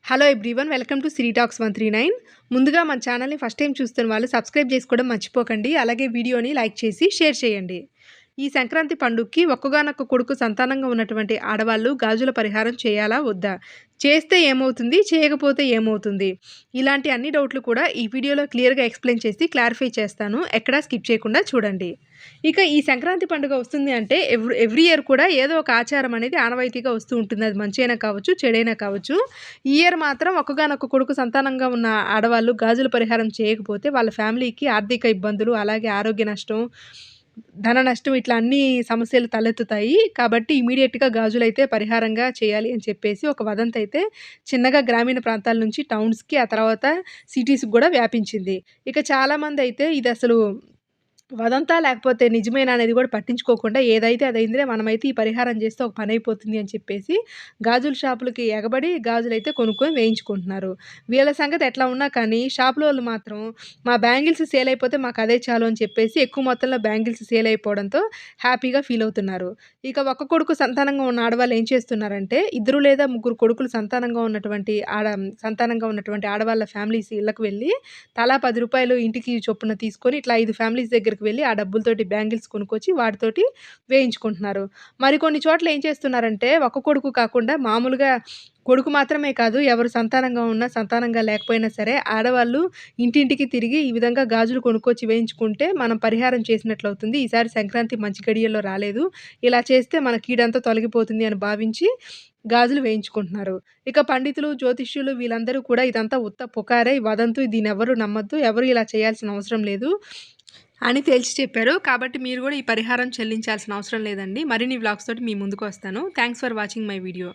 Hello everyone, welcome to Siri talks 139. ముందుగా మన ఛానల్ని ఫస్ట్ టైం చూస్తున్న వాళ్ళు సబ్స్క్రైబ్ చేసుకోవడం మర్చిపోకండి. అలాగే వీడియోని లైక్ చేసి షేర్ చేయండి. ఈ సంక్రాంతి పండుగకి ఒక్కగానొక్క కొడుకు సంతానంగా ఉన్నటువంటి ఆడవాళ్ళు గాజుల పరిహారం చేయాలా వద్దా, చేస్తే ఏమవుతుంది, చేయకపోతే ఏమవుతుంది, ఇలాంటి అన్ని డౌట్లు కూడా ఈ వీడియోలో క్లియర్గా ఎక్స్ప్లెయిన్ చేసి క్లారిఫై చేస్తాను. ఎక్కడా స్కిప్ చేయకుండా చూడండి. ఇక ఈ సంక్రాంతి పండుగ వస్తుంది అంటే ఎవ్రీ ఇయర్ కూడా ఏదో ఒక ఆచారం అనేది ఆనవాయితీగా వస్తూ ఉంటుంది. అది మంచైనా కావచ్చు, చెడైనా కావచ్చు. ఈ ఇయర్ మాత్రం ఒక్కగానొక్క కొడుకు సంతానంగా ఉన్న ఆడవాళ్ళు గాజుల పరిహారం చేయకపోతే వాళ్ళ ఫ్యామిలీకి ఆర్థిక ఇబ్బందులు, అలాగే ఆరోగ్య నష్టం, ధన నష్టం, ఇట్లా అన్ని సమస్యలు తలెత్తుతాయి. కాబట్టి ఇమీడియట్‌గా గాజులైతే పరిహారంగా చేయాలి అని చెప్పేసి ఒక వదంతి అయితే చిన్నగా గ్రామీణ ప్రాంతాల నుంచి టౌన్స్‌కి, ఆ తర్వాత సిటీస్‌కి గూడా వ్యాపించింది. ఇక చాలామందైతే ఇది అసలు వదంతా లేకపోతే నిజమేనా అనేది కూడా పట్టించుకోకుండా ఏదైతే అదైందిలే, మనమైతే ఈ పరిహారం చేస్తే ఒక పని అయిపోతుంది అని చెప్పేసి గాజుల షాపులకి ఎగబడి గాజులైతే కొనుక్కొని వేయించుకుంటున్నారు. వీళ్ళ సంగతి ఎట్లా ఉన్నా కానీ షాపులోళ్ళు మాత్రం మా బ్యాంగిల్స్ సేల్ అయిపోతే మాకు అదే చాలు అని చెప్పేసి ఎక్కువ మొత్తంలో బ్యాంగిల్స్ సేల్ అయిపోవడంతో హ్యాపీగా ఫీల్ అవుతున్నారు. ఇక ఒక్క కొడుకు సంతానంగా ఉన్న ఆడవాళ్ళు ఏం చేస్తున్నారంటే, ఇద్దరు లేదా ముగ్గురు కొడుకులు సంతానంగా ఉన్నటువంటి ఆడవాళ్ళ ఫ్యామిలీస్ ఇళ్ళకి వెళ్ళి తలా రూ. 10 ఇంటికి చొప్పున తీసుకొని ఇట్లా 5 ఫ్యామిలీస్ దగ్గరికి వెళ్ళి ఆ డబ్బులతోటి బ్యాంగిల్స్ కొనుక్కొచ్చి వాటితోటి వేయించుకుంటున్నారు. మరికొన్ని చోట్ల ఏం చేస్తున్నారంటే, ఒక్క కొడుకు కాకుండా మామూలుగా కొడుకు మాత్రమే కాదు, ఎవరు సంతానంగా ఉన్నా, సంతానంగా లేకపోయినా సరే ఆడవాళ్ళు ఇంటింటికి తిరిగి ఈ విధంగా గాజులు కొనుక్కొచ్చి వేయించుకుంటే మనం పరిహారం చేసినట్లవుతుంది. ఈసారి సంక్రాంతి మంచి గడియల్లో రాలేదు, ఇలా చేస్తే మన కీడంతా తొలగిపోతుంది అని భావించి గాజులు వేయించుకుంటున్నారు. ఇక పండితులు, జ్యోతిష్యులు వీళ్ళందరూ కూడా ఇదంతా ఉత్త పుకారే, వదంతు, దీన్నెవ్వరు నమ్మొద్దు, ఎవరు ఇలా చేయాల్సిన అవసరం లేదు అని తేల్చి చెప్పారు. కాబట్టి మీరు కూడా ఈ పరిహారం చెల్లించాల్సిన అవసరం లేదండి. మరిన్ని వ్లాగ్స్ తోటి మీ ముందుకు వస్తాను. Thanks for watching my video.